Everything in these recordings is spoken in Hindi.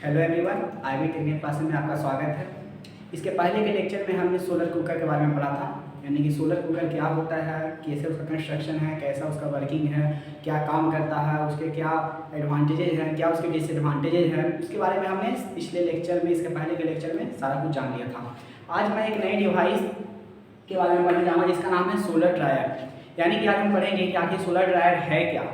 Hello everyone, IV technical classes में आपका स्वागत है। इसके पहले के लेक्चर में हमने सोलर कुकर के बारे में पढ़ा था, यानी कि सोलर कुकर क्या होता है, कैसे उसका कंस्ट्रक्शन है, कैसा उसका वर्किंग है, क्या काम करता है, उसके क्या एडवांटेजेज हैं, क्या उसके डिसएडवांटेजेज हैं, उसके बारे में हमने पिछले लेक्चर में, इसके पहले के लेक्चर में सारा कुछ जान लिया था। आज मैं एक नई डिवाइस के बारे में पढ़ने जाऊँगा जिसका नाम है सोलर ड्रायर। यानी कि आज हम पढ़ेंगे कि आखिर सोलर ड्रायर है क्या,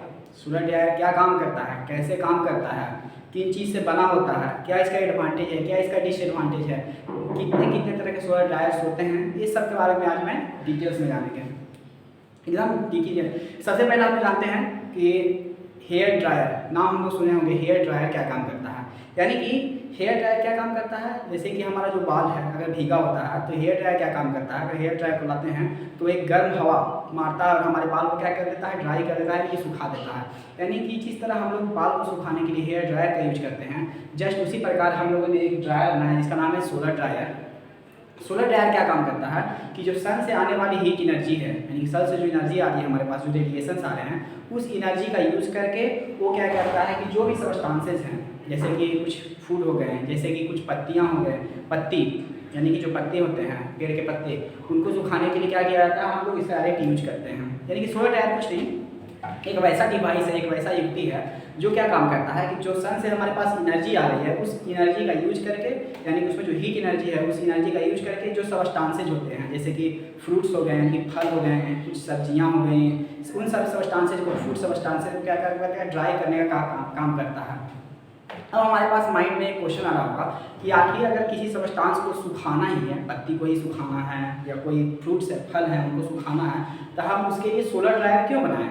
सोलर ड्रायर क्या काम करता है, कैसे काम करता है, किन चीज़ से बना होता है, क्या इसका एडवांटेज है, क्या इसका डिसएडवांटेज है, कितने कितने तरह के सोलर ड्रायर्स होते हैं, ये सब के बारे में आज मैं डिटेल्स में जानेंगे एकदम देखिए। सबसे पहले आप जानते हैं कि हेयर ड्रायर, नाम हम लोग सुने होंगे। हेयर ड्रायर क्या काम करता है, यानी कि हेयर ड्रायर क्या काम करता है, जैसे कि हमारा जो बाल है अगर भीगा होता है तो हेयर ड्रायर क्या काम करता है। अगर हेयर ड्रायर को लाते हैं तो एक गर्म हवा मारता है और हमारे बाल को क्या कर देता है, ड्राई कर देता है, यानी कि सुखा देता है। यानी कि जिस तरह हम लोग बाल को सुखाने के लिए हेयर ड्रायर का यूज करते हैं, जस्ट उसी प्रकार हम लोगों ने एक ड्रायर बनाया जिसका नाम है सोलर ड्रायर। सोलर ड्रायर क्या काम करता है कि जो सन से आने वाली हीट एनर्जी है, यानी कि सन से जो एनर्जी आती है हमारे पास, जो रेडिएशंस आ रहे हैं, उस एनर्जी का यूज़ करके वो क्या करता है कि जो भी सब्सटेंसेस हैं, जैसे कि कुछ फूड हो गए, जैसे कि कुछ पत्तियाँ हो गए, पत्ती यानी कि जो पत्ते होते हैं पेड़ के पत्ते, उनको सुखाने के लिए क्या किया जाता है, हम लोग इसका डायरेक्ट यूज करते हैं। यानी कि सोलर ड्रायर कुछ नहीं, एक वैसा डिवाइस है, एक वैसा युक्ति है जो क्या काम करता है कि जो सन से हमारे पास एनर्जी आ रही है, उस एनर्जी का यूज करके, यानी कि उसमें जो हीट एनर्जी है उस एनर्जी का यूज करके जो सब्सटेंसेज होते हैं, जैसे कि फ्रूट्स हो गए, यानी कि फल हो गए, कुछ सब्जियां हो गई, उन सब सब्सटेंसेज को, फूड सब्सटेंसेज को क्या करता है, ड्राई करने का काम करता है। अब हमारे पास माइंड में एक क्वेश्चन आ रहा होगा कि आखिर अगर किसी सब्सटेंस को सुखाना ही है, पत्ती को ही सुखाना है या कोई फ्रूट्स है, फल है, उनको सुखाना है, तो हम उसके लिए सोलर ड्रायर क्यों बनाएं।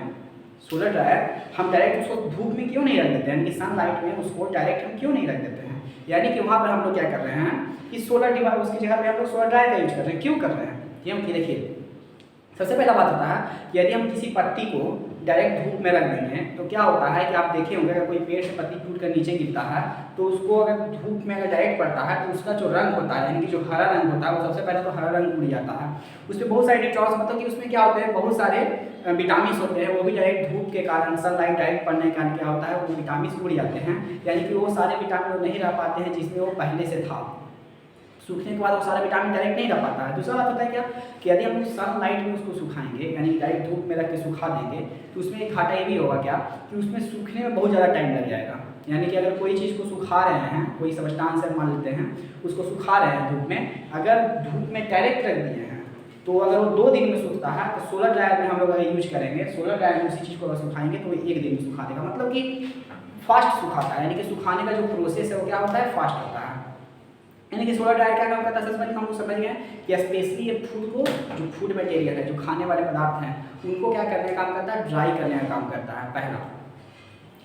सोलर ड्रायर हम डायरेक्ट उसको धूप में क्यों नहीं रख देते हैं, यानी कि सनलाइट में उसको डायरेक्ट हम क्यों नहीं रख देते हैं। यानी कि वहाँ पर हम लोग क्या कर रहे हैं कि सोलर डिवाइस, उसकी जगह पे हम लोग सोलर ड्रायर का यूज कर रहे हैं। क्यों कर रहे हैं, ये हम देखिए। सबसे पहला बात होता है कि यदि हम किसी पत्ती को डायरेक्ट धूप में रख देंगे तो क्या होता है कि आप देखे होंगे, अगर कोई पेड़ से पत्ती टूट कर नीचे गिरता है तो उसको अगर धूप में अगर डायरेक्ट पड़ता है तो उसका जो रंग होता है, यानी कि जो हरा रंग होता है, वो सबसे पहले तो हरा रंग उड़ जाता है। उसमें बहुत सारे न्यूट्रॉन्स, मतलब कि उसमें क्या होते हैं, बहुत सारे विटामिन होते हैं, वो भी डायरेक्ट धूप के कारण, सनलाइट डायरेक्ट पड़ने के कारण क्या होता है, वो विटामिन उड़ जाते हैं। यानी कि वो सारे विटामिन नहीं रह पाते हैं जिसमें वो पहले से था। सूखने के बाद वो सारे विटामिन डायरेक्ट नहीं रह पाता है। दूसरा बात होता है क्या कि यदि हम सनलाइट में उसको सुखाएंगे, यानी डायरेक्ट धूप में रख के सुखा देंगे, तो उसमें एक घाटा ये भी होगा क्या कि उसमें सूखने में बहुत ज़्यादा टाइम लग जाएगा। यानी कि अगर कोई चीज़ को सुखा रहे हैं, कोई सब्सटेंस से मान लेते हैं, उसको सुखा रहे हैं धूप में, अगर धूप में डायरेक्ट रख दिए हैं तो अगर वो 2 दिन में सूखता है, तो सोलर ड्रायर में हम लोग अगर यूज करेंगे, सोलर ड्रायर में उसी चीज़ को अगर सुखाएंगे तो वो 1 दिन में सुखा देगा। मतलब कि फास्ट सुखाता है, यानी कि सुखाने का जो प्रोसेस है वो क्या होता है, फास्ट होता है। यानी कि सोलर ड्रायर क्या काम करता है, सबसे पहले हम लोग समझ गए कि स्पेशली ये फूड को, जो फूड मटेरियल है, जो खाने वाले पदार्थ हैं, उनको क्या करने का काम करता है, ड्राई करने का काम करता है, पहला।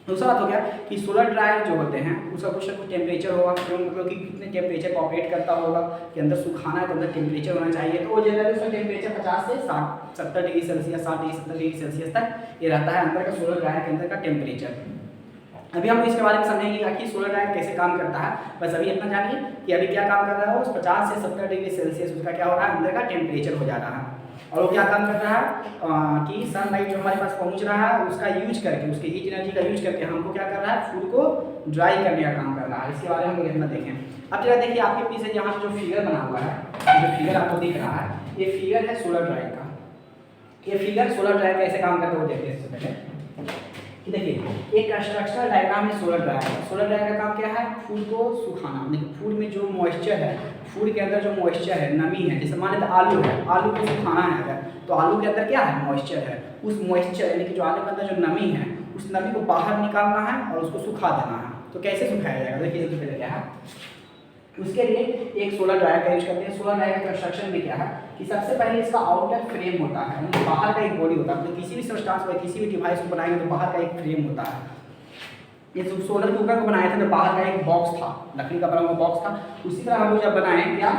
दूसरा बात हो गया कि सोलर ड्रायर जो होते हैं उसका कुछ ना कुछ टेम्परेचर होगा, क्यों, मतलब कि कितने टेम्परेचर को ऑपरेट करता होगा कि अंदर सुखाना है तो अंदर टेम्परेचर होना चाहिए। तो वो जनरली उसका टेम्परेचर 50 से 70 degree Celsius, 60 degree 70 degree Celsius तक ये रहता है अंदर का सोलर ड्रायर के अंदर का टेम्परेचर। अभी हम इसके बारे में समझेंगे कि आखिर सोलर ड्रायर कैसे काम करता है। बस अभी इतना जानिए कि अभी क्या काम कर रहा है, उस 50 से 70 डिग्री सेल्सियस उसका क्या हो रहा है, अंदर का टेम्परेचर हो जा रहा है। और वो क्या काम कर रहा है कि सनलाइट जो हमारे पास पहुंच रहा है उसका यूज करके, उसकी हीट एनर्जी का यूज करके हमको क्या कर रहा है, फूड को ड्राई करने का काम कर रहा है। इसके बारे में हम इतना देखें। अब जरा देखिए, आपके पीछे यहाँ जो फिगर बना हुआ है, जो फिगर आपको दिख रहा है, ये फिगर है सोलर ड्रायर का। ये फिगर सोलर ड्रायर कैसे काम करते हुए देखिए। इससे पहले देखिए, एक स्ट्रक्चरल डायग्राम है सोलर ड्रायर। सोलर ड्रायर का काम क्या है, फूड को सुखाना। देखिए, फूड में जो मॉइस्चर है, फूड के अंदर जो मॉइस्चर है, नमी है, जैसे मान लेते आलू है, आलू को सुखाना है अगर, तो आलू के अंदर क्या है, मॉइस्चर है। उस मॉइस्चर यानी कि जो आलू के अंदर जो नमी है, उस नमी को बाहर निकालना है और उसको सुखा देना है। तो कैसे सुखाया जाएगा, देखिए सबसे पहले क्या है, उसके लिए एक सोलर ड्रायर का यूज करते हैं। सोलर ड्रायर का कंस्ट्रक्शन भी क्या है कि सबसे पहले इसका आउटर फ्रेम होता है, यानी बाहर का एक बॉडी होता है। मतलब किसी भी सब्सटेंस को, किसी भी डिवाइस को बनाएंगे तो बाहर का एक फ्रेम होता है। ये जो सोलर कुकर को बनाया था तो बाहर का एक बॉक्स था, लकड़ी का बना हुआ बॉक्स था। उसी तरह हम लोग जब बनाए क्या,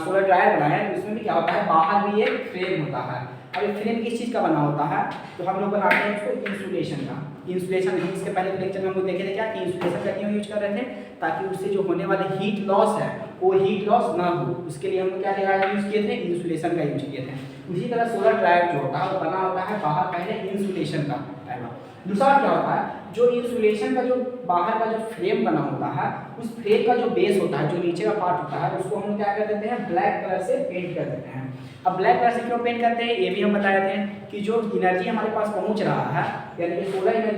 सोलर ड्रायर बनाए तो इसमें भी क्या होता है, बाहर भी एक फ्रेम होता है। अब ये फ्रेम किस चीज़ का बना होता है, तो हम लोग बनाते हैं उसको इंसुलेशन का। इंसुलेशन, इसके पहले लेक्चर में हम लोग देखे थे क्या कि इंसुलेशन का क्यों यूज कर रहे थे, ताकि उससे जो होने वाली हीट लॉस है वो हीट लॉस ना हो, उसके लिए हम लोग क्या यूज किए थे, इंसुलेशन का यूज किए थे। उसी तरह सोलर ड्रायर जो होता है वो बना होता है बाहर पहले इंसुलेशन का, पहला। दूसरा क्या होता है, जो इंसुलेशन का जो बाहर का जो फ्रेम बना होता है, उस फ्रेम का जो बेस होता है, जो नीचे का पार्ट होता है, उसको हम क्या कर देते हैं, ब्लैक कलर से पेंट कर देते हैं। अब ब्लैक कलर से क्यों पेंट करते हैं, ये भी हम बताए थे कि जो एनर्जी हमारे पास पहुंच रहा है, यानी कि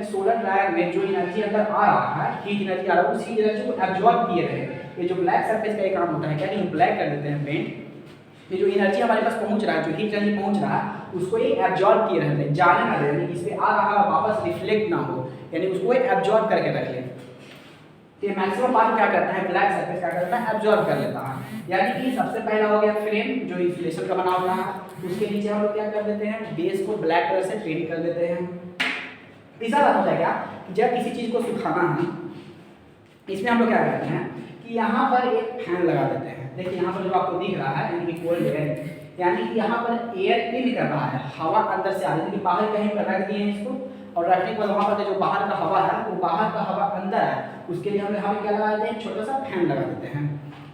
सोलर ड्रायर में जो एनर्जी अंदर आ रहा है, हीट एनर्जी आ रहा है, उसी एनर्जी को एब्जॉर्ब किए रहे। ये जो ब्लैक सरफेस का एक काम होता है, क्या नहीं, ब्लैक कर देते हैं पेंट। ये जो एनर्जी हमारे पास पहुंच रहा है, जो हीट एनर्जी पहुंच रहा है, उसको ये एब्जॉर्ब किए रहते हैं, जाने ना दे, इस पे आ रहा है वापस रिफ्लेक्ट ना हो, यानी उसको एब्जॉर्ब करके रख ले। तो ये मैक्सिमम पार्ट क्या करता है, ब्लैक सरफेस क्या करता है, एब्जॉर्ब कर लेता है। यानी कि सबसे पहला हो गया फ्रेम जो इंसुलेशन का बना होता है, उसके नीचे हम लोग क्या कर देते हैं, बेस को ब्लैक कलर से पेंट कर देते हैं। तीसरा बात होता है क्या, जब किसी चीज को सुखाना है, इसमें हम लोग क्या करते हैं कि यहाँ पर एक फैन लगा देते हैं। देखिए यहाँ पर जो आपको दिख रहा है, यानी कि कोल्ड एयर, यानी कि यहाँ पर एयर इन कर रहा है, हवा अंदर से आ रही है, बाहर कहीं पर रख दिए इसको, और रखने के बाद वहाँ पर जो बाहर का हवा है, वो बाहर का हवा अंदर है, उसके लिए हम क्या लगा देते हैं, छोटा सा फैन लगा देते हैं।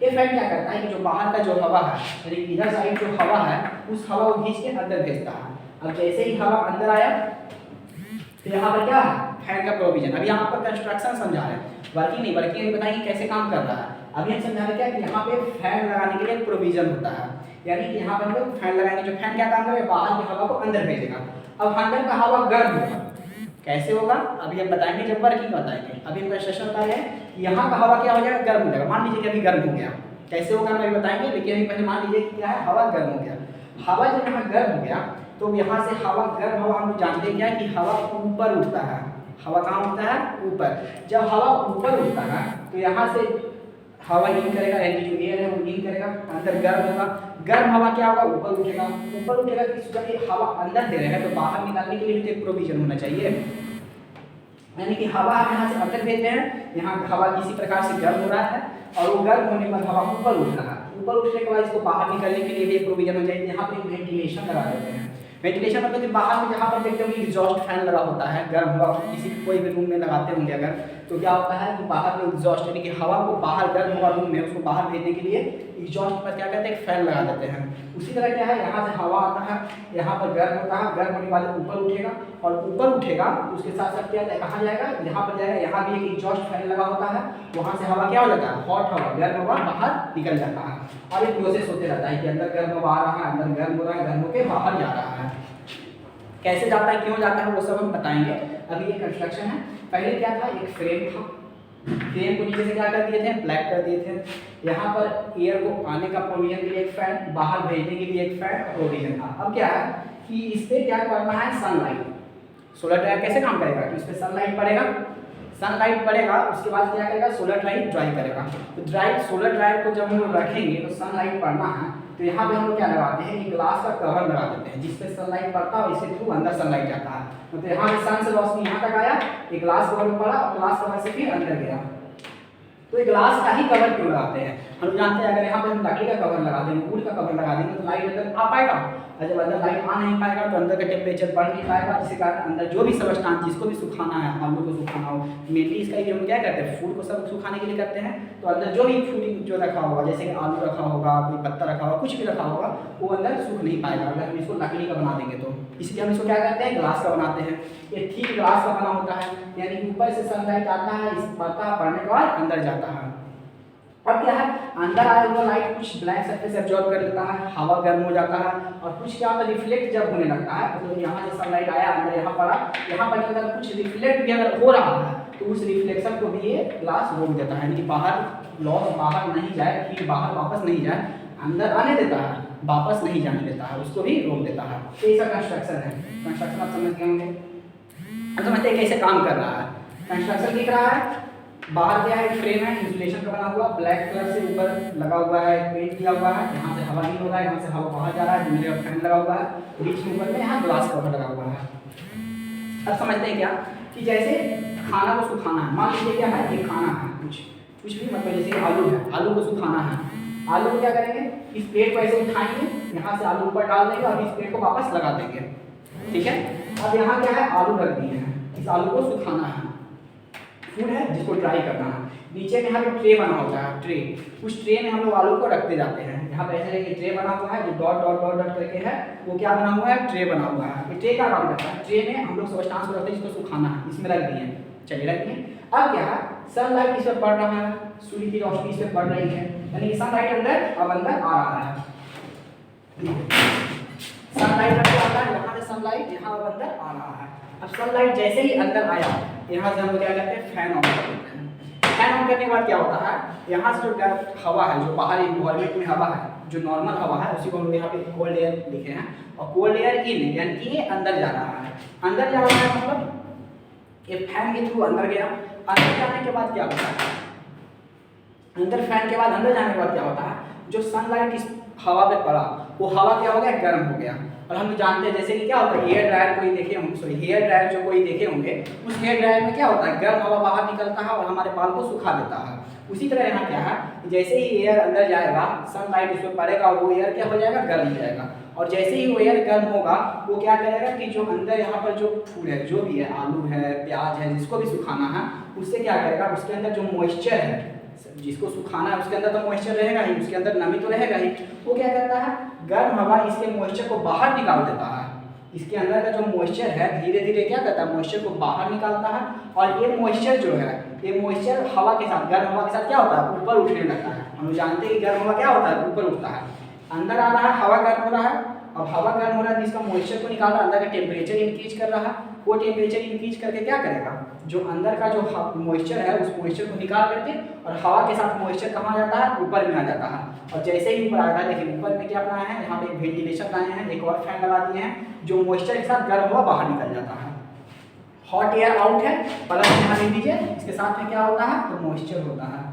ये फैन क्या करता है कि जो बाहर का जो हवा है, यानी इधर साइड जो हवा है, उस हवा को खींच के अंदर भेजता है। अब जैसे ही हवा अंदर आया, तो यहाँ पर क्या है, फैन का प्रोविजन। अभी हम आपको कंस्ट्रक्शन समझा रहे हैं, वर्किंग नहीं, वर्किंग नहीं बताएंगे कैसे काम कर रहा है। अभी हम समझा रहे क्या कि यहाँ पे फैन लगाने के लिए एक प्रोविजन होता है, यानी कि यहाँ पर हम लोग फैन लगाएंगे, जो फैन क्या काम करेगा, बाहर की हवा को अंदर भेजेगा। अब अंदर का हवा गर्म होगा, कैसे होगा अभी हम बताएंगे, जब वर्किंग बताएंगे। अभी हम कंस्ट्रक्शन बता रहे हैं कि यहाँ का हवा क्या हो जाएगा, गर्म हो जाएगा। मान लीजिए कि अभी गर्म हो गया, कैसे होगा हम अभी बताएंगे, लेकिन अभी पहले मान लीजिए कि क्या है, हवा गर्म हो गया। हवा जब यहाँ गर्म हो गया, तो यहाँ से हवा गर्म हवा हम जानते हैं क्या कि हवा ऊपर उठता है। हवा कहाँ उठता है, ऊपर। जब हवा ऊपर उठता है, तो यहाँ से हवा इन करेगा, यानी जो एयर है वो इन करेगा, अंदर गर्म होगा, गर्म हवा क्या होगा, ऊपर उठेगा। ऊपर उठेगा कि जब ये हवा अंदर दे रहा है, तो बाहर निकालने के लिए एक प्रोविजन होना चाहिए, यानी कि हवा हम यहाँ से अंदर भेज रहे हैं, यहाँ हवा किसी प्रकार से गर्म हो रहा है, और वो गर्म होने पर हवा ऊपर उठ रहा है। ऊपर उठने के बाद इसको बाहर निकलने के लिए भी प्रोविजन हो जाएगी। यहाँ पे वेंटिलेशन लगा देते हैं। वेंटिलेशन मतलब कि बाहर में जहाँ पर देखते हो कि एग्जॉस्ट फैन लगा होता है, गर्म हवा किसी कोई भी रूम में लगाते होंगे अगर, तो क्या होता है कि बाहर में एग्जॉस्ट, यानी कि हवा को बाहर गर्म हुआ रूम में उसको बाहर भेजने के लिए एग्जॉस्ट पर क्या करते हैं, फैन लगा देते हैं। उसी तरह क्या है, यहाँ से हवा आता है, यहाँ पर गर्म होता है, गर्म होने वाले ऊपर उठेगा, और ऊपर उठेगा उसके साथ साथ क्या कहाँ जाएगा, यहाँ पर जाएगा। यहाँ भी एक एग्जॉस्ट फैन लगा होता है, वहाँ से हवा क्या हो जाता है, हॉट हवा, गर्म हवा बाहर निकल जाता है। और एक प्रोसेस होते रहता है कि अंदर गर्म हवा आ रहा है, अंदर गर्म हो रहा है, गर्म होकर बाहर जा रहा है। कैसे जाता है, क्यों जाता है, वो सब हम बताएंगे। अभी ये कंस्ट्रक्शन है। पहले क्या था, एक फ्रेम था, फ्रेम को नीचे से क्या कर दिए थे, ब्लैक कर दिए थे। यहाँ पर एयर को आने का प्रोविजन के लिए एक फैन, बाहर भेजने के लिए एक फैन प्रोविजन था। अब क्या है कि इस पर क्या करना है, सनलाइट। सोलर ड्रायर कैसे काम करेगा कि इस पर सनलाइट पड़ेगा, सनलाइट पड़ेगा, उसके बाद क्या करेगा, सोलर ड्राइव ड्राई करेगा। तो सोलर ड्राइव को जब हम लोग रखेंगे तो सनलाइट पड़ना है, तो यहाँ पे हम लोग क्या लगाते हैं, एक ग्लास का कवर लगा देते हैं जिसपे सनलाइट पड़ता है और इसके थ्रू अंदर सनलाइट जाता है। मतलब यहाँ से सन से रोशनी यहाँ तक आया, एक ग्लास कवर में पड़ा और ग्लास कवर से फिर अंदर गया। तो ये ग्लास का ही कवर क्यों लगाते हैं, हम जानते हैं अगर यहाँ पे हम लकड़ी का कवर लगा देंगे, वुड का कवर लगा देंगे, तो लाइट अंदर आ पाएगा, और जब अंदर लाइट आ नहीं पाएगा तो अंदर का टेम्परेचर बढ़ नहीं पाएगा, जिसके कारण अंदर जो भी सबस्टांस जिसको भी सुखाना है, आलू को सुखाना हो, मेनली इसका ही हम क्या करते हैं, फूड को सब सुखाने के लिए करते हैं। तो अंदर जो भी फूड जो रखा होगा, जैसे कि आलू रखा होगा, कोई पत्ता रखा होगा, कुछ भी रखा होगा, वो अंदर सूख नहीं पाएगा अगर हम इसको लकड़ी का बना देंगे तो। इसलिए हम इसको क्या करते हैं, ग्लास का बनाते हैं। ये ठीक ग्लास का बना होता है, यानी ऊपर से सनलाइट आता है, इस पड़ता है, पड़ने के बाद अंदर जाता है। अब क्या है, अंदर आया हुआ लाइट कुछ ब्लैक सरफेस एब्जॉर्ब कर लेता है, हवा गर्म हो जाता है, और कुछ क्या होता है, रिफ्लेक्ट जब होने लगता है, मतलब यहाँ से सनलाइट आया, अंदर यहाँ पड़ा, यहाँ पर अगर कुछ रिफ्लेक्ट भी अगर हो रहा है तो उस रिफ्लेक्शन को भी ये ग्लास रोक देता है, यानी कि बाहर लॉस बाहर नहीं जाए, फिर बाहर वापस नहीं जाए, अंदर आने देता है, वापस नहीं जाने देता है, उसको भी रोक देता है। तो ऐसा कंस्ट्रक्शन है। कंस्ट्रक्शन आप समझ गए होंगे, अब समझते हैं कैसे काम कर रहा है। कंस्ट्रक्शन दिख रहा है, बाहर क्या है, फ्रेम है, इंसुलेशन का बना हुआ, ब्लैक कलर से ऊपर लगा हुआ है, पेंट किया हुआ है, यहाँ से हवा नहीं हो रहा है, यहाँ से हवा बाहर जा रहा है, दूसरे का फैन लगा हुआ है, बीच में ऊपर में यहाँ ग्लास कवर लगा हुआ है। अब समझते हैं क्या कि जैसे खाना को सुखाना है, मान लीजिए क्या है, ये खाना है, कुछ भी मतलब जैसे आलू है, आलू को सुखाना है, आलू को क्या करेंगे, इस प्लेट को ऐसे उठाएंगे, यहाँ से आलू ऊपर डाल देंगे और इस प्लेट को वापस लगा देंगे, ठीक है। अब यहाँ क्या है, आलू रख दिए हैं, इस आलू को सुखाना है, फूड है जिसको ड्राई करना है। नीचे में यहाँ पे ट्रे बना होता है, ट्रे, उस ट्रे में हम लोग आलू को रखते जाते हैं। यहाँ पे ऐसे देखिए ट्रे बना हुआ है जो डॉट डॉट डॉट डॉट करके है, वो क्या बना हुआ है, ट्रे बना हुआ है। ये ट्रे का काम करता है, ट्रे में हम लोग सब्सटेंस को रखते हैं जिसको सुखाना है, इसमें रख दिए। चलिए रख दिए। अब क्या है, सनलाइट इस पर पड़ रहा है, सूर्य की रोशनी इस पर पड़ रही है, यानी सनलाइट अंदर अब अंदर आ रहा है। सनलाइट अंदर आता है, यहाँ से सनलाइट यहाँ अब अंदर आ रहा है। अब सनलाइट जैसे ही अंदर आया, यहाँ से हम क्या करते हैं, फैन ऑन कर देते हैं। फैन ऑन करने के बाद क्या होता है, यहाँ से जो हवा है, जो बाहर इन्वायरमेंट में हवा है, जो नॉर्मल हवा है, उसी को हम लोग यहाँ पे कोल्ड एयर लिखे हैं, और कोल्ड एयर इन यानी कि ये अंदर जा रहा है। अंदर जा रहा है मतलब ये फैन के थ्रू अंदर गया। अंदर जाने के बाद क्या होता है, अंदर फैन के बाद अंदर जाने के बाद क्या होता है, जो सनलाइट इस हवा पे पड़ा, वो हवा क्या हो गया, गर्म हो गया। और हम जानते हैं जैसे कि क्या होता है, हेयर ड्रायर कोई देखे होंगे, सॉरी हेयर ड्रायर जो कोई देखे होंगे, उस हेयर ड्रायर में क्या होता है, गर्म हवा बाहर निकलता है और हमारे बाल को सुखा देता है। उसी तरह यहाँ क्या है, जैसे ही एयर अंदर जाएगा, सनलाइट उस पर पड़ेगा और वो एयर क्या हो जाएगा, गर्म हो जाएगा। और जैसे ही वो एयर गर्म होगा, वो क्या करेगा कि जो अंदर यहाँ पर जो फूड है, जो भी है, आलू है, प्याज है, जिसको भी सुखाना है, उससे क्या करेगा, उसके अंदर जो मॉइस्चर है, जिसको सुखाना है उसके अंदर तो मॉइस्चर रहेगा ही, उसके अंदर नमी तो रहेगा ही, वो क्या करता है, गर्म हवा इसके मॉइस्चर को बाहर निकाल देता है। इसके अंदर का जो मॉइस्चर है धीरे धीरे क्या करता है, मॉइस्चर को बाहर निकालता है। और ये मॉइस्चर जो है, ये मॉइस्चर हवा के साथ, गर्म हवा के साथ क्या होता है, ऊपर उठने लगता है। हम जानते हैं कि गर्म हवा क्या होता है, ऊपर उठता है। अंदर आ रहा है, हवा गर्म हो रहा है। अब हवा गर्म हो रहा है, जिसका मॉइस्चर को निकाल रहा है, अंदर का टेम्परेचर इंक्रीज कर रहा है। वो टेम्परेचर इंक्रीज करके क्या करेगा, जो अंदर का जो मॉइस्चर है, उस मॉइस्चर को निकाल करके और हवा के साथ मॉइस्चर कहाँ जाता है, ऊपर में आ जाता है। और जैसे ही ऊपर आता है, देखिए ऊपर में क्या बनाया है, यहाँ पे वेंटिलेशन लाए हैं, एक और फैन लगा दिए हैं, जो मॉइस्चर के साथ गर्म हवा बाहर निकल जाता है। हॉट एयर आउट है, प्लस यहाँ लिख दीजिए, इसके साथ में क्या होता है, तो मॉइस्चर होता है।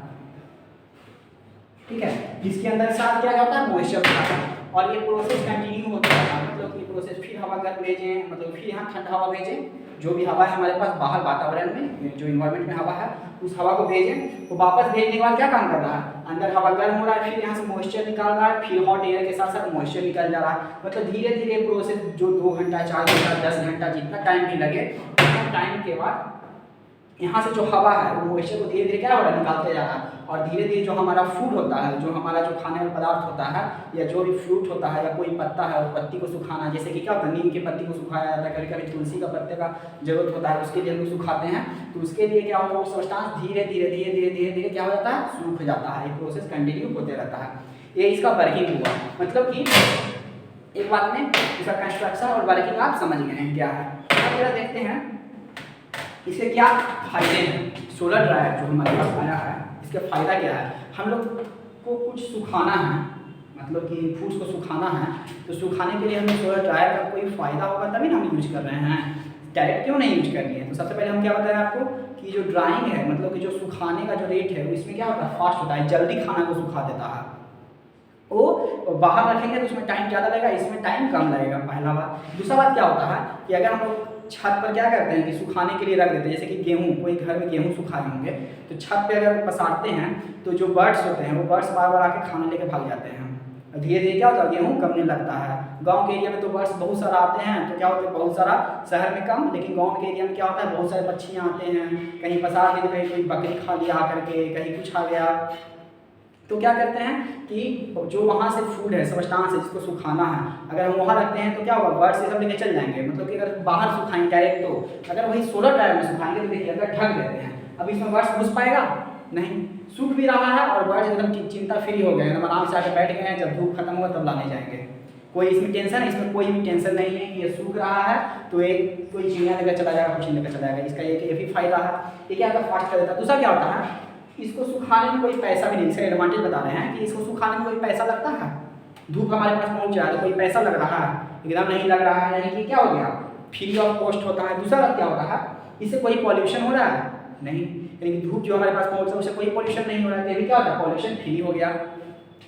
ठीक है, इसके अंदर साथ क्या होता है, मॉइस्चर होता है। और ये प्रोसेस कंटिन्यू होता है, मतलब ये प्रोसेस फिर हवा गर्म भेजें, मतलब फिर यहाँ ठंडा हवा भेजें, जो भी हवा है हमारे पास बाहर वातावरण में, जो इन्वायरमेंट में हवा है, उस हवा को भेजें। तो वापस भेजने के बाद क्या काम कर रहा है, अंदर हवा गर्म हो रहा है, फिर यहाँ से मॉइस्चर निकाल रहा है, फिर हॉट एयर के साथ साथ मॉइस्चर निकल जा रहा है। मतलब धीरे धीरे प्रोसेस, जो 2 घंटा, 4 घंटा, 10 घंटा, जितना टाइम भी लगे, उतना टाइम के बाद यहाँ से जो हवा है, वो मॉइस्चर को धीरे धीरे क्या हो रहा है, निकालते जा रहा है। और धीरे धीरे जो हमारा फूड होता है, जो हमारा जो खाने वाला पदार्थ होता है, या जो भी फ्रूट होता है, या कोई पत्ता है, उस पत्ती को सुखाना, जैसे कि क्या होता है, नीम की पत्ती को सुखाया जाता है, कभी कभी तुलसी का पत्ते का जरूरत होता है, उसके लिए हम लोग सुखाते हैं। तो उसके लिए क्या होता है, वो सब्सटेंस धीरे धीरे धीरे धीरे धीरे धीरे क्या हो जाता है, सूख जाता है। ये प्रोसेस कंटिन्यू होते रहता है। ये इसका वर्किंग हुआ, मतलब कि एक बात में इसका कंस्ट्रक्शन और वर्किंग आप समझ गए हैं क्या है। अब जरा देखते हैं इसके क्या फायदे हैं। सोलर ड्रायर जो हमारे पास आया है, इसका फ़ायदा क्या है, हम लोग को कुछ सुखाना है, मतलब कि फूड्स को सुखाना है, तो सुखाने के लिए हमें सोलर ड्रायर का कोई फ़ायदा होगा तभी ना हम यूज कर रहे हैं, डायरेक्ट क्यों नहीं यूज कर लिए। तो सबसे पहले हम क्या बताएं आपको कि जो ड्राइंग है, मतलब कि जो सुखाने का जो रेट है, इसमें क्या होता है, फास्ट होता है, जल्दी खाना को सुखा देता है। वो बाहर रखेंगे तो उसमें टाइम ज़्यादा लगेगा, इसमें टाइम कम लगेगा, पहला बात। दूसरा बात क्या होता है कि अगर हम लोग छत पर क्या करते हैं कि सुखाने के लिए रख देते हैं, जैसे कि गेहूँ, कोई घर में गेहूँ सुखाए होंगे, तो छत पे अगर पसारते हैं तो जो बर्ड्स होते हैं, वो बर्ड्स बार बार आके खाना लेके भाग जाते हैं। धीरे धीरे क्या होता है, गेहूँ कमने लगता है। गांव के एरिया में तो बर्ड्स बहुत सारा आते हैं, तो क्या होता है, बहुत सारा, शहर में कम, लेकिन गांव के एरिया में क्या होता है, बहुत सारे पक्षियाँ आते हैं, कहीं पसार देते, कहीं कोई बकरी खा लिया आकर के, कहीं कुछ आ गया। तो क्या करते हैं कि जो वहाँ से फूड है, सब्सटेंस है, जिसको सुखाना है, अगर हम वहाँ रखते हैं तो क्या होगा, बर्ड्स ये सब लेके चल जाएंगे। मतलब कि अगर बाहर सुखाएंगे डायरेक्ट, तो अगर वही सोलर ड्रायर में सुखाएंगे तो देखिए अगर ढक देते हैं, अब इसमें बर्ड्स घुस पाएगा नहीं, सूख भी रहा है और बर्ड्स एकदम चिंता फ्री हो गए, एकदम आराम से आकर बैठ गए हैं, जब धूप खत्म होगा तब लाने जाएंगे। कोई इसमें टेंशन है, इसमें कोई भी टेंशन नहीं है कि ये सूख रहा है तो एक कोई चिड़िया लेकर चला जाएगा, कुछ लेकर चला जाएगा। इसका ये भी फायदा है, ये क्या होता है, फास्ट कर देता है। दूसरा क्या होता है, इसको सुखाने में कोई पैसा भी नहीं, इसका एडवांटेज बता रहे हैं कि इसको सुखाने में कोई पैसा लगता है, धूप हमारे पास पहुंच जाए तो कोई पैसा लग रहा है, एकदम नहीं लग रहा है, यानी कि क्या हो गया, फ्री ऑफ कॉस्ट होता है। दूसरा बात क्या होता है, इससे कोई पॉल्यूशन हो रहा है नहीं, यानी कि धूप जो हमारे पास पहुंच रहा है उससे कोई पॉल्यूशन नहीं हो रहा है, तो क्या होता है, पॉल्यूशन फ्री हो गया।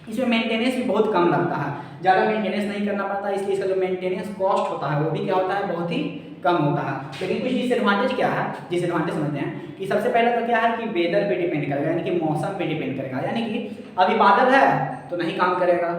इसमें मेंटेनेंस भी बहुत कम लगता है, ज़्यादा मेंटेनेंस नहीं करना पड़ता, इसलिए इसका जो मेंटेनेंस कॉस्ट होता है वो भी क्या होता है, बहुत ही कम होता है। लेकिन कुछ डिसएडवांटेज क्या है, डिसएडवांटेज समझते हैं कि सबसे पहले तो क्या है कि वेदर पे डिपेंड करेगा, यानी कि मौसम पे डिपेंड करेगा, यानी कि अभी बादल है तो नहीं काम करेगा,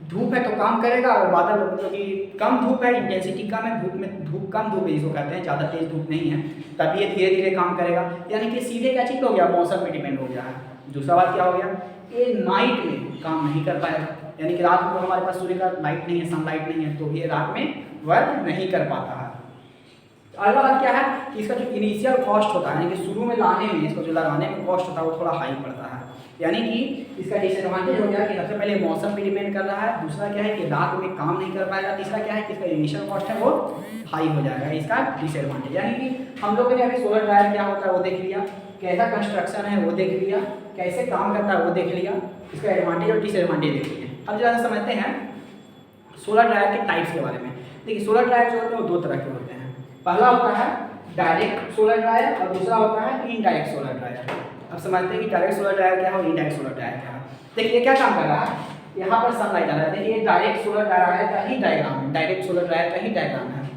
धूप है तो काम करेगा, और बादल मतलब कि कम धूप है, इंटेंसिटी कम है, धूप कम धूप है इसको कहते हैं, ज़्यादा तेज धूप नहीं है, तभी ये धीरे धीरे काम करेगा। यानी कि सीधे क्या चीज़ हो गया, मौसम पे डिपेंड हो गया है। दूसरा बात क्या हो गया, ये नाइट में काम नहीं कर पाएगा, यानी कि रात में तो हमारे पास सूर्य का लाइट नहीं है, सनलाइट नहीं है, तो ये रात में वर्क नहीं कर पाता है। अगला बात क्या है कि इसका जो इनिशियल कॉस्ट होता है, यानी कि शुरू में लाने में इसको जो लगाने में कॉस्ट होता है वो थोड़ा हाई पड़ता है। यानी कि इसका डिसएडवांटेज हो गया कि सबसे पहले मौसम पे डिपेंड कर रहा है, दूसरा क्या है कि रात में काम नहीं कर पाएगा, तीसरा क्या है कि इसका इनिशियल कॉस्ट है वो हाई हो जाएगा, इसका डिसएडवांटेज। यानी कि हम लोगों ने अभी सोलर ड्रायर क्या होता है वो देख लिया, कैसा कंस्ट्रक्शन है वो देख लिया, कैसे काम करता है वो देख लिया, इसका एडवांटेज और डिसएडवांटेज देख लिया। अब ज़्यादा समझते हैं सोलर ड्रायर के टाइप्स के बारे में। देखिए सोलर ड्रायर जो होते हैं वो दो तरह के होते हैं, पहला होता है डायरेक्ट सोलर ड्रायर और दूसरा होता है इनडायरेक्ट सोलर ड्रायर। अब समझते हैं कि डायरेक्ट सोलर ड्रायर क्या है और इनडायरेक्ट सोलर ड्रायर क्या है। देखिए क्या काम कर रहा है, यहाँ पर सनलाइट आ रहा है, देखिए डायरेक्ट सोलर ड्रायर का ही डायग्राम है, डायरेक्ट सोलर ड्रायर का ही डायग्राम है।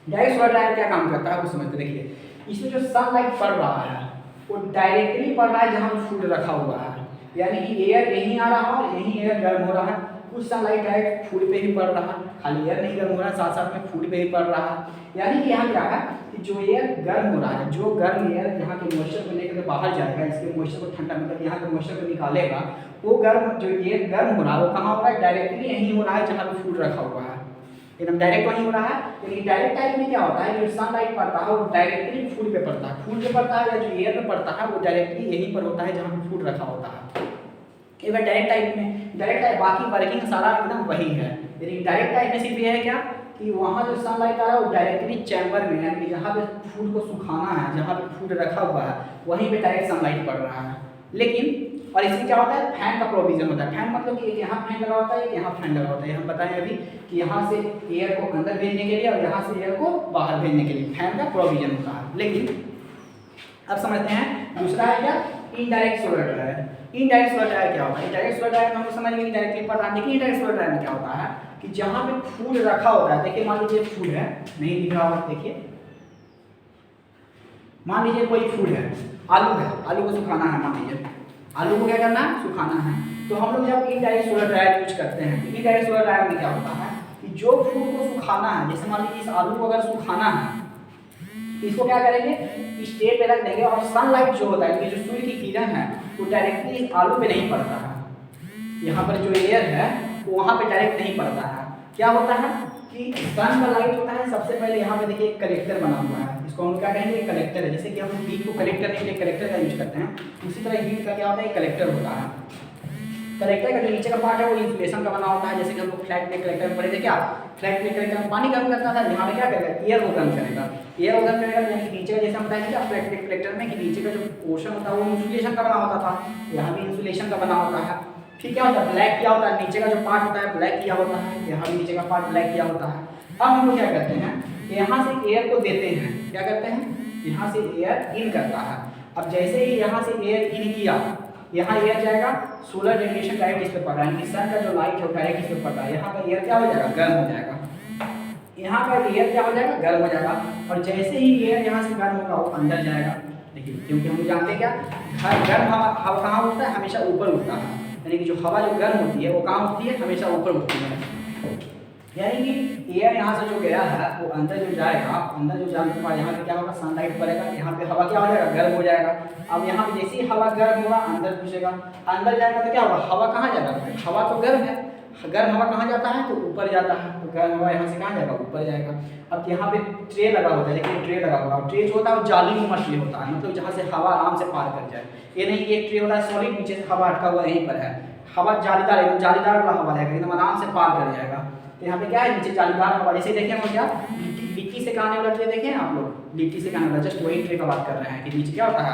डायरेक्ट सोलर ड्रायर क्या काम करता है वो समझते। देखिए इसमें जो सनलाइट पड़ रहा है वो डायरेक्टली पड़ रहा है जहाँ फूड रखा हुआ है, यानी कि एयर यहीं आ रहा है, यहीं एयर गर्म हो रहा है, कुछ सनलाइट डायरेक्ट फूड पे ही पड़ रहा है, खाली एयर नहीं गर्म हो रहा है, साथ साथ में फूड पे ही पड़ रहा है। यानी कि यहाँ क्या है कि जो एयर गर्म हो रहा है, जो गर्म एयर यहाँ के मॉइस्चर को लेकर बाहर जाएगा, इसके मॉइस्चर को ठंडा मतलब यहाँ के मॉइस्चर को निकालेगा, वो गर्म जो एयर गर्म हो रहा है वो कहाँ हो रहा है, डायरेक्टली यहीं हो रहा है जहाँ पे फूड रखा हुआ है, एकदम डायरेक्ट वहीं हो रहा है। लेकिन डायरेक्ट टाइप में क्या होता है, जो सनलाइट पड़ता है वो डायरेक्टली फूड पे पड़ता है, फूड पे पड़ता है, या जो एयर पे पड़ता है वो डायरेक्टली यहीं पर होता है जहाँ पे फूड रखा होता है। एक बार डायरेक्ट टाइप में, डायरेक्ट टाइप बाकी वर्किंग सारा एकदम वही है, लेकिन डायरेक्ट टाइप में सिर्फ ये है क्या कि वहाँ जो सनलाइट आ रहा है वो डायरेक्टली चैम्बर में, यानी जहाँ पे फूड को सुखाना है, जहाँ पे फूड रखा हुआ है वहीं पे डायरेक्ट सनलाइट पड़ रहा है। लेकिन और इसमें क्या होता है, फैन का प्रोविजन होता है। फैन मतलब कि एक यहाँ फैन लगा होता है, एक यहाँ फैन लगा होता है। हम बताएं अभी कि यहाँ से एयर को अंदर भेजने के लिए और यहाँ से एयर को बाहर भेजने के लिए फैन का प्रोविजन होता है। लेकिन अब समझते हैं दूसरा है क्या, indirect solar dryer. Indirect solar dryer क्या होता है, इनडायरेक्ट सोलर ड्रायर में हम समझ गए डायरेक्टली पड़ रहा है, लेकिन इनडायरेक्ट सोलर ड्रायर में क्या होता है कि जहाँ पे फूड रखा होता है, देखिए मान लीजिए फूड है, नहीं दिख रहा होगा, देखिए मान लीजिए कोई फूड है, आलू है, आलू को सुखाना है, मान लीजिए आलू को क्या करना है, सुखाना है। तो हम लोग जब इनडायरेक्ट सोलर ड्रायर यूज करते हैं, इनडायरेक्ट सोलर ड्रायर में क्या होता है कि जो फूड को सुखाना है, जैसे मान लीजिए इस आलू को अगर सुखाना है, इसको क्या करेंगे, स्टेट पे रख देंगे और सनलाइट जो होता है, जो सूर्य की किरण है वो डायरेक्टली इस आलू पे नहीं पड़ता है, यहाँ पर जो एयर है वो वहाँ पे डायरेक्ट नहीं पड़ता है। क्या होता है कि सन का लाइट होता है, सबसे पहले यहाँ पे देखिए एक कलेक्टर बना हुआ है, इसको हम क्या कहेंगे, कलेक्टर है। जैसे कि हम हीट को कलेक्ट करने के लिए कलेक्टर का यूज करते हैं, उसी तरह हीट का क्या होता है, कलेक्टर होता है। कलेक्टर का जो नीचे का पार्ट है वो इंसुलेशन का बना होता है। जैसे कि हम लोग फ्लैट प्लेट कलेक्टर में पढ़े थे, क्या फ्लैट प्लेट कलेक्टर में पानी गर्म करता था, यहाँ पे क्या करेगा, एयर को गर्म करेगा, एयर को गर्म करेगा, यानी कि नीचे का जैसे हम बताएंगे फ्लैट प्लेट कलेक्टर में कि नीचे का जो पोर्शन होता है वो इंसुलेशन का बना होता था, यहाँ भी इंसुलेशन का बना होता है। ठीक, क्या होता है, ब्लैक किया होता है, नीचे का जो पार्ट होता है ब्लैक किया होता है, यहाँ भी नीचे का पार्ट ब्लैक किया होता है। अब हम लोग क्या करते हैं, यहाँ से एयर को देते हैं, क्या करते हैं, यहाँ से एयर इन करता है। अब जैसे ही यहाँ से एयर इन किया, यहाँ एयर जाएगा, सोलर रेडिएशन डायरेक्ट इस पे पड़ रहा है, सन का जो लाइट है डायरेक्ट इस पे पड़ रहा है, यहाँ का एयर क्या हो जाएगा, गर्म हो जाएगा, यहाँ का एयर क्या हो जाएगा, गर्म हो जाएगा। और जैसे ही एयर यहाँ से गर्म होगा वो अंदर जाएगा। देखिए क्योंकि हम जानते हैं क्या, गर्म हवा कहाँ उठता है, हमेशा ऊपर उठता है, यानी कि जो हवा जो गर्म होती है वो कहाँ उठती है, हमेशा ऊपर उठती है। यानी कि एयर यहाँ से जो गया है वो अंदर जो जाएगा, अंदर जो जाने के बाद यहाँ पे क्या होगा, सनलाइट पड़ेगा, यहाँ पे हवा क्या हो जाएगा, गर्म हो जाएगा। अब यहाँ पे जैसे ही हवा गर्म होगा अंदर घुसेगा, अंदर जाएगा तो क्या होगा, हवा कहाँ जाएगा, हवा तो गर्म है, गर्म हवा कहाँ जाता है, तो ऊपर जाता है, तो गर्म हवा यहाँ से कहाँ जाएगा, ऊपर जाएगा। अब यहाँ पे ट्रे लगा होता है, देखिए ट्रे लगा हुआ है, ट्रे जो होता है वो जाली नुमा ट्रे होता है, मतलब जहाँ से हवा आराम से पार कर जाए। ये नहीं कि एक ट्रे होता है सॉलिड, नीचे से हवा अटका हुआ यहीं पर है, हवा जालीदार एकदम जालीदार वाला हवा रहेगा, एकदम आराम से पार कर जाएगा। तो यहाँ पे क्या है, नीचे जालीदार हवा, जैसे देखें वो क्या लिट्टी से खाने वाला ट्रे देखें आप लोग, लिट्टी से खाने वाला, जस्ट वही ट्रे का बात कर रहे हैं कि नीचे क्या होता है,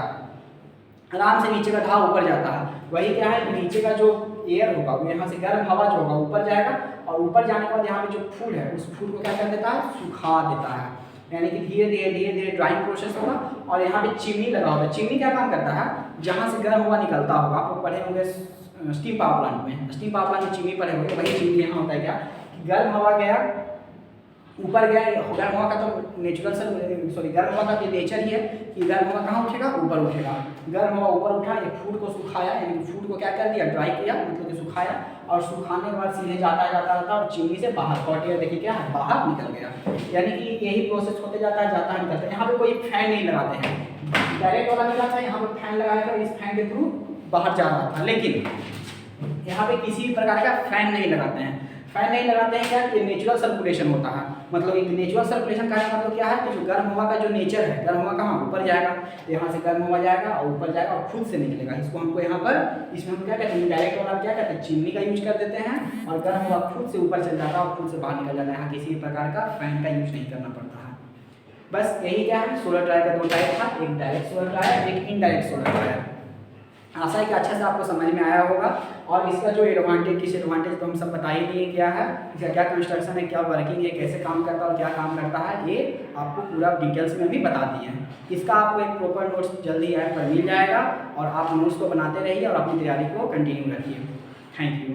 आराम से नीचे का धाव ऊपर जाता है। वही क्या है कि नीचे का जो एयर होगा वो यहाँ से गर्म हवा जो होगा ऊपर जाएगा, और ऊपर जाने के बाद यहाँ पे जो फूड है उस फूड को क्या कर देता है, सुखा देता है, यानी कि धीरे धीरे ड्राइंग प्रोसेस होगा। और यहाँ पे चिमनी लगा होगा, चिमनी क्या काम करता है, जहाँ से गर्म हवा निकलता होगा, आप लोग पढ़े होंगे स्टीम पावर प्लांट में, स्टीम पावर प्लांट में चिमनी पड़े होंगे, वही चिमनी यहाँ होता है क्या, गर्म हवा गया ऊपर गया, गर्म हवा का तो नेचुरल गर्म हवा का जो नेचर ही है कि गर्म हवा कहाँ उठेगा, ऊपर उठेगा। गर्म हवा ऊपर उठा, ये फूड को सुखाया, यानी फूड को क्या कर दिया, ड्राई किया, मतलब कि सुखाया, और सुखाने के बाद सीधे जाता और चिमनी से बाहर, हॉट एयर देखिए क्या है, बाहर निकल गया। यानी कि यही प्रोसेस होते जाता है, निकलता है। यहाँ पे कोई फैन नहीं लगाते हैं, डायरेक्ट वाला निकला था, यहाँ पे फैन लगाया था, इस फैन के थ्रू बाहर जा रहा था। लेकिन यहाँ पे किसी भी प्रकार का फैन नहीं लगाते हैं। फैन नहीं लगाते हैं क्या, ये नेचुरल सर्कुलेशन होता है। मतलब एक नेचुरल सर्कुलेशन का मतलब क्या है कि जो गर्म हवा का जो नेचर है, गर्म हवा कहाँ ऊपर जाएगा, तो यहाँ से गर्म हवा जाएगा और ऊपर जाएगा और खुद से निकलेगा। इसको हमको यहाँ पर, इसमें हम क्या कहते हैं, डायरेक्ट वाला क्या कहते हैं, चिमनी का यूज कर देते हैं और गर्म हवा खुद से ऊपर चल जाता है और खुद से बाहर निकल जाता है। यहाँ किसी प्रकार का फैन का यूज नहीं करना पड़ता है। बस यही क्या है, सोलर ड्रायर का दो टाइप था, एक डायरेक्ट सोलर ड्रायर, एक इनडायरेक्ट सोलर ड्रायर। आशा है कि अच्छे से आपको समझ में आया होगा। और इसका जो एडवांटेज डिसएडवांटेज तो हम सब बता ही दिए क्या है, इसका क्या कंस्ट्रक्शन है, क्या वर्किंग है, कैसे काम करता है और क्या काम करता है, ये आपको पूरा डिटेल्स में भी बता दिए हैं। इसका आपको एक प्रॉपर नोट्स जल्दी ऐप पर मिल जाएगा और आप नोट्स को बनाते रहिए और अपनी तैयारी को कंटिन्यू रखिए। Thank you.